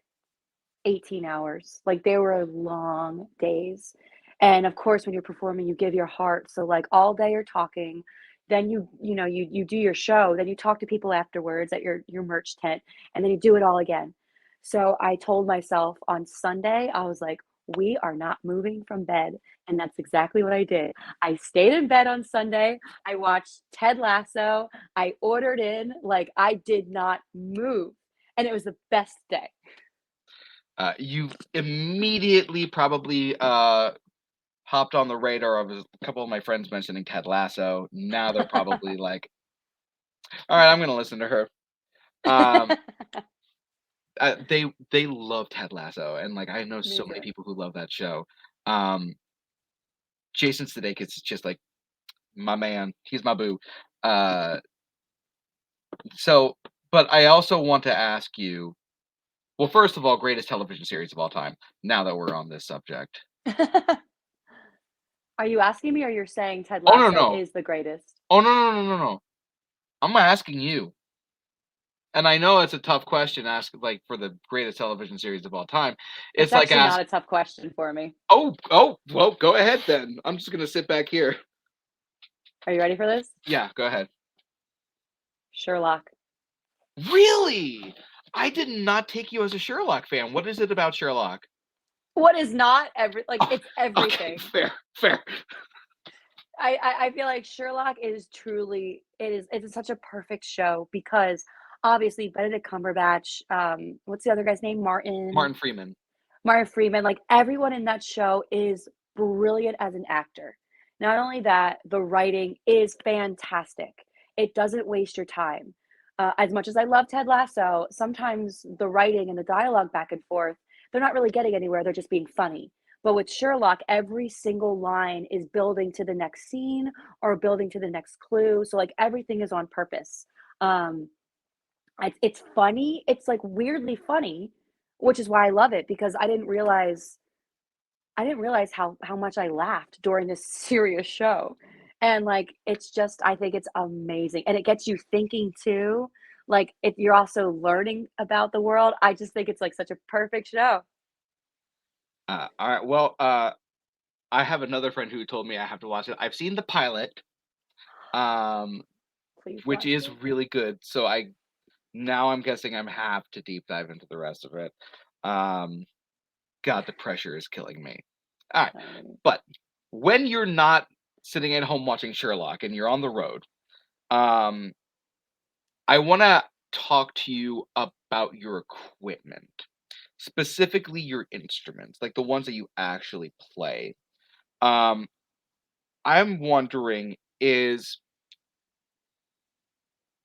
18 hours. Like, they were long days. And, of course, when you're performing, you give your heart. So, like, all day you're talking, then you do your show, then you talk to people afterwards at your merch tent, and then you do it all again. So, I told myself on Sunday, I was like, "We are not moving from bed." And that's exactly what I did. I stayed in bed on Sunday, I watched Ted Lasso, I ordered in, like, I did not move, and it was the best day. You've immediately probably hopped on the radar of a couple of my friends mentioning Ted Lasso. Now they're probably like, "All right, I'm gonna listen to her." Um, they love Ted Lasso, and like I know Me so many too. people who love that show. Um, Jason Sudeikis is just like my man. He's my boo. Uh, so, but I also want to ask you. Well, first of all, greatest television series of all time. Now that we're on this subject. Are you asking me or you're saying Ted Oh no Lasso no. is the greatest? Oh no no no no no. I'm asking you. And I know it's a tough question, ask like for the greatest television series of all time. It's It's like actually not ask, a tough question for me. well, go ahead then. I'm just gonna sit back here. Are you ready for this? Yeah, go ahead. Sherlock. Really? I did not take you as a Sherlock fan. What is it about Sherlock? What is not every like, Oh, it's okay, everything. fair, fair. I feel like Sherlock is truly it's such a perfect show because obviously Benedict Cumberbatch, what's the other guy's name? Martin Freeman. Martin Freeman, like everyone in that show is brilliant as an actor. Not only that, the writing is fantastic. It doesn't waste your time. As much as I love Ted Lasso, sometimes the writing and the dialogue back and forth, they're not really getting anywhere. They're just being funny. But with Sherlock, every single line is building to the next scene or building to the next clue. So like everything is on purpose. Um, it's funny. It's, like, weirdly funny, which is why I love it because I didn't realize how much I laughed during this serious show, and, like, it's just I think it's amazing, and it gets you thinking too, like, if you're also learning about the world, I just think it's, like, such a perfect show. All right. Well, I have another friend who told me I have to watch it. I've seen the pilot, um, Please which watch is it. really good. So I'm guessing I'm have to deep dive into the rest of it. Um, God, the pressure is killing me. All right, Um, but when you're not sitting at home watching Sherlock and you're on the road, um, I want to talk to you about your equipment, specifically your instruments, like the ones that you actually play. Um, I'm wondering is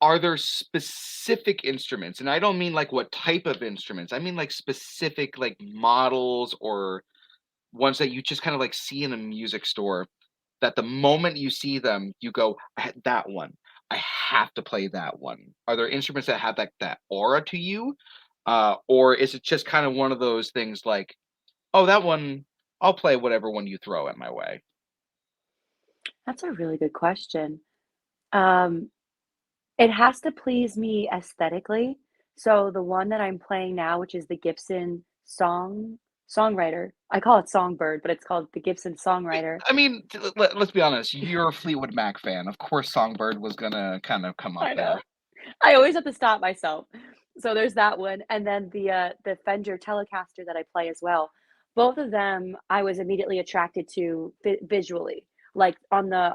are there specific instruments? And I don't mean like what type of instruments. I mean like specific like models or ones that you just kind of like see in a music store that the moment you see them, you go, That one. I have to play that one." Are there instruments that have that aura to you? Or is it just kind of one of those things like, "Oh, that one, I'll play whatever one you throw at my way." that's a really good question. Um, it has to please me aesthetically, so the one that I'm playing now, which is the Gibson Songwriter, I call it Songbird, but it's called the Gibson Songwriter. I mean, let's be honest, you're a Fleetwood Mac fan. Of course, Songbird was gonna kind of come up I there. know. I always have to stop myself. So there's that one, and then the Fender Telecaster that I play as well. Both of them I was immediately attracted to visually. Like on the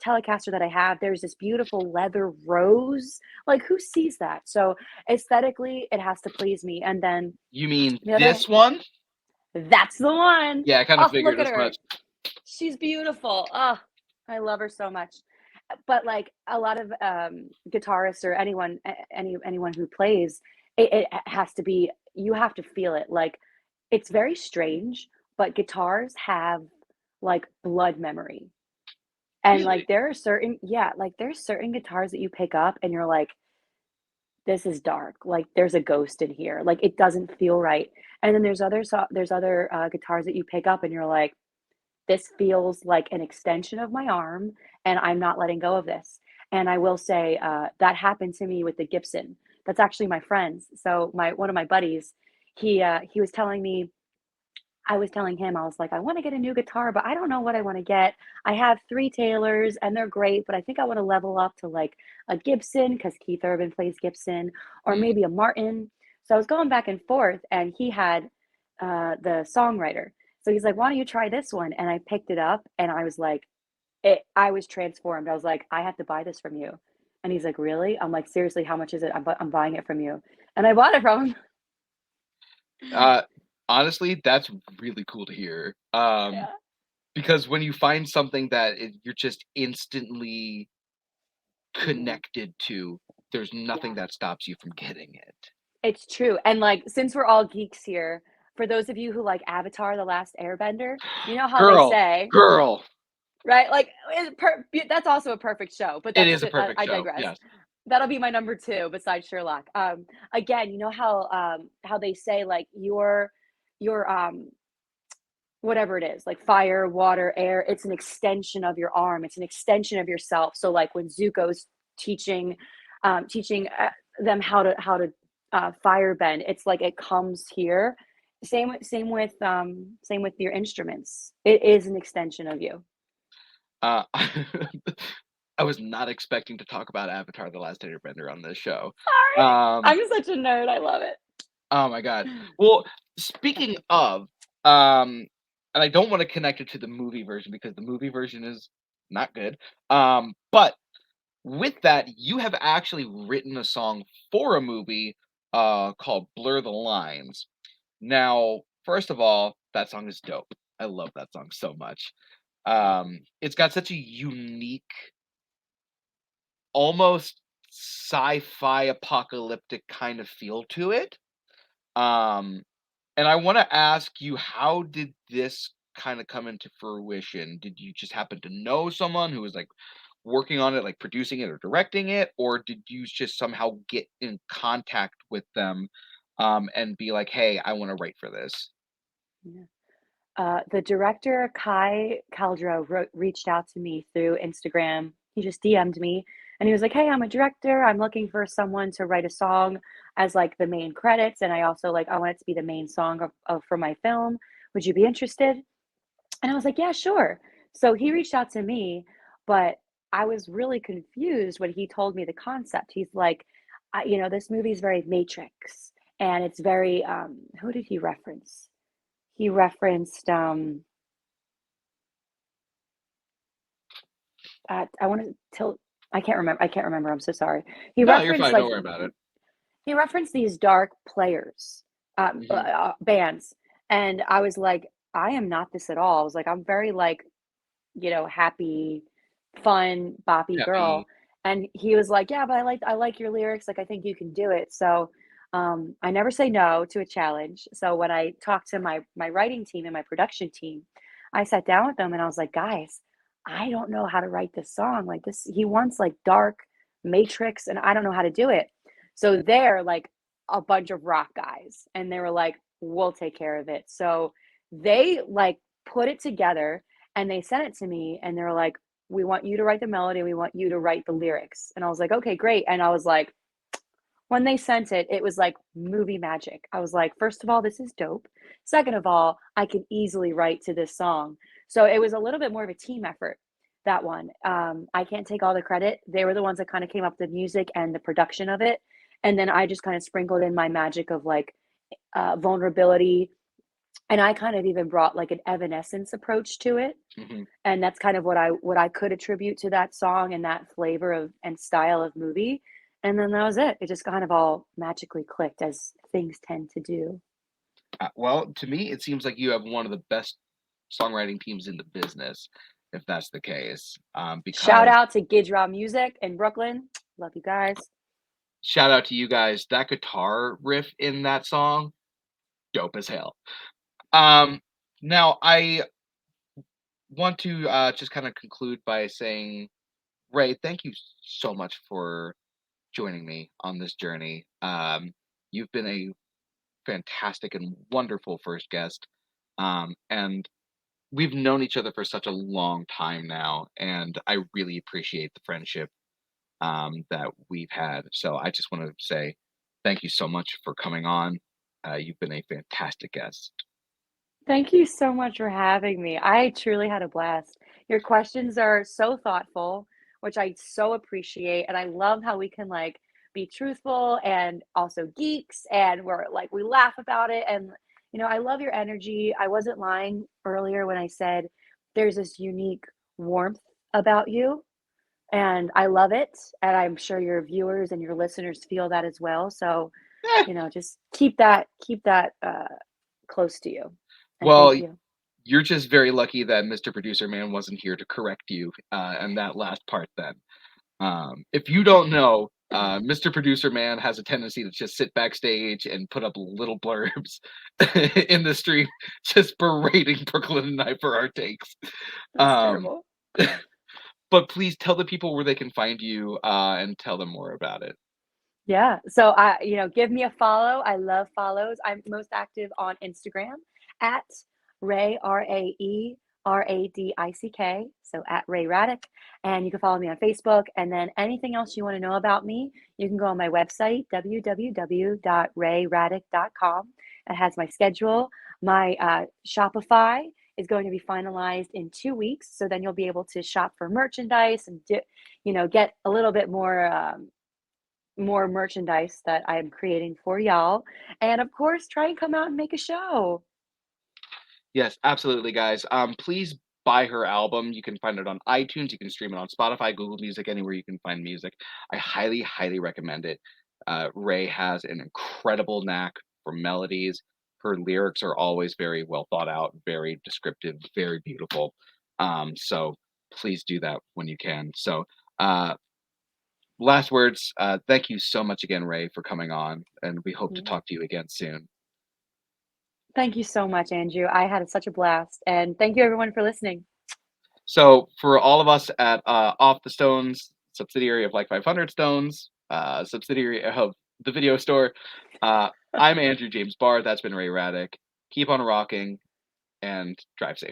Telecaster that I have, there's this beautiful leather rose. Like who sees that? So aesthetically, it has to please me. And then You mean the other, this one? that's the one. Yeah, I kind of Oh, figured look at as her. much. She's beautiful. Oh, I love her so much. But like a lot of guitarists or anyone who plays, it has to be you have to feel it. Like it's very strange, but guitars have like blood memory. And like Really? there are certain yeah, like there's certain guitars that you pick up and you're like, this is dark. Like there's a ghost in here. Like it doesn't feel right. And then there's other guitars that you pick up and you're like this feels like an extension of my arm, and I'm not letting go of this. And I will say, that happened to me with the Gibson. That's actually my friend's. So my one of my buddies, he was telling me I was telling him, I was like, "I wanna get a new guitar, but I don't know what I wanna get. I have 3 Taylors, and they're great, but I think I wanna level up to, like, a Gibson because Keith Urban plays Gibson, or Mm. maybe a Martin." So I was going back and forth, and he had, the songwriter. So he's like, "Why don't you try this one?" And I picked it up, and I was like I was transformed. I was like, "I have to buy this from you." And he's like, "Really?" I'm like, "Seriously, how much is it? I'm buying it from you." And I bought it from him. Uh, honestly, that's really cool to hear. Yeah. Because when you find something that you're just instantly Mhm. connected to, there's Yeah. nothing that stops you from getting it. It's true, and, like, since we're all geeks here, for those of you who like Avatar: The Last Airbender, you know how they Girl, say girl, right? Like, that's also a perfect show, but it that's is a just perfect I show. digress. Yes. That'll be my number 2 besides Sherlock. Again, you know how they say, like, your whatever it is, like fire, water, air, it's an extension of your arm, it's an extension of yourself. So, like, when Zuko's teaching teaching, them fire bend, it's like it comes here. Same with your instruments. It is an extension of you. Uh, I was not expecting to talk about Avatar: The Last Airbender on this show. Sorry. Um, I'm such a nerd, I love it. oh my god. Well, speaking of, um, and I don't want to connect it to the movie version because the movie version is not good. But with that, you have actually written a song for a movie called Blur the Lines. Now, first of all, that song is dope. I love that song so much. It's got such a unique, almost sci-fi apocalyptic kind of feel to it. Um, and I want to ask you, how did this kind of come into fruition? Did you just happen to know someone who was like working on it, like producing it or directing it, or did you just somehow get in contact with them and be like, "Hey, I want to write for this"? Yeah. The director, Kai Kaldrow, reached out to me through Instagram. He just DM'd me and he was like, "Hey, I'm a director. I'm looking for someone to write a song as like the main credits. And I also I want it to be the main song for my film. Would you be interested?" And I was like, "Yeah, sure." So he reached out to me, but I was really confused when he told me the concept. He's like, this movie is very Matrix and it's very, who did he reference? He referenced, I wanna till I can't remember, I'm so sorry. He No, you're referenced, fine. Don't like worry about it. he referenced these dark players, Hmm. bands, and I was like, "I am not this at all." I was like, "I'm very, like, happy, fun, boppy girl." Happy. And he was like, "Yeah, but I like your lyrics, like, I think you can do it." So, I never say no to a challenge. So when I talked to my writing team and my production team, I sat down with them and I was like, "Guys, I don't know how to write this song. Like this he wants like dark matrix and I don't know how to do it." So they're like a bunch of rock guys and they were like, "We'll take care of it." So they like put it together and they sent it to me and they're like, "We want you to write the melody, we want you to write the lyrics." And I was like, "Okay, great." And I was like, when they sent it, it was like movie magic. I was like, "First of all, this is dope. Second of all, I can easily write to this song." So it was a little bit more of a team effort, that one. I can't take all the credit. They were the ones that kind of came up with the music and the production of it. And then I just kind of sprinkled in my magic of like vulnerability. And I kind of even brought like an Evanescence approach to it, Hmm. and that's kind of what I could attribute to that song and that flavor of and style of movie, and then that was it. It just kind of all magically clicked as things tend to do. Well, to me, it seems like you have one of the best songwriting teams in the business, if that's the case. Shout Because out to Gidra Music in Brooklyn. Love you guys. shout out to you guys. That guitar riff in that song, dope as hell. Um, Now I want to just kind of conclude by saying, Ray, thank you so much for joining me on this journey. You've been a fantastic and wonderful first guest. And we've known each other for such a long time now, and I really appreciate the friendship that we've had. So I just want to say thank you so much for coming on. You've been a fantastic guest. Thank you so much for having me. I truly had a blast. Your questions are so thoughtful, which I so appreciate, and I love how we can, like, be truthful and also geeks, and we're like, we laugh about it, and, I love your energy. I wasn't lying earlier when I said there's this unique warmth about you, and I love it, and I'm sure your viewers and your listeners feel that as well, so, Eh, just keep that close to you, and well, thank you. you're just very lucky that Mr. Producer Man wasn't here to correct you and that last part then. If you don't know, Mr. Producer Man has a tendency to just sit backstage and put up little blurbs in the stream, just berating Brooklyn and I for our takes. That's Um, terrible. but please tell the people where they can find you and tell them more about it. Yeah. So give me a follow. I love follows. I'm most active on Instagram at Ray Radick. So at Ray Radick. And you can follow me on Facebook. And then anything else you want to know about me, you can go on my website, www.rayraddick.com. It has my schedule. My Shopify is going to be finalized in 2 weeks. So then you'll be able to shop for merchandise and get a little bit more merchandise that I'm creating for y'all. And of course, try and come out and make a show. Yes, absolutely, guys. Please buy her album. You can find it on iTunes. You can stream it on Spotify, Google Music, anywhere you can find music. I highly, highly recommend it. Ray has an incredible knack for melodies. Her lyrics are always very well thought out, very descriptive, very beautiful. So please do that when you can. So, uh, last words. Thank you so much again, Ray, for coming on, and we hope to Mm. talk to you again soon. Thank you so much, Andrew. I had such a blast. And thank you, everyone, for listening. So for all of us at Off the Stones, subsidiary of like 500 Stones, subsidiary of the video store, I'm Andrew James Barr. That's been Ray Raddick. Keep on rocking and drive safe.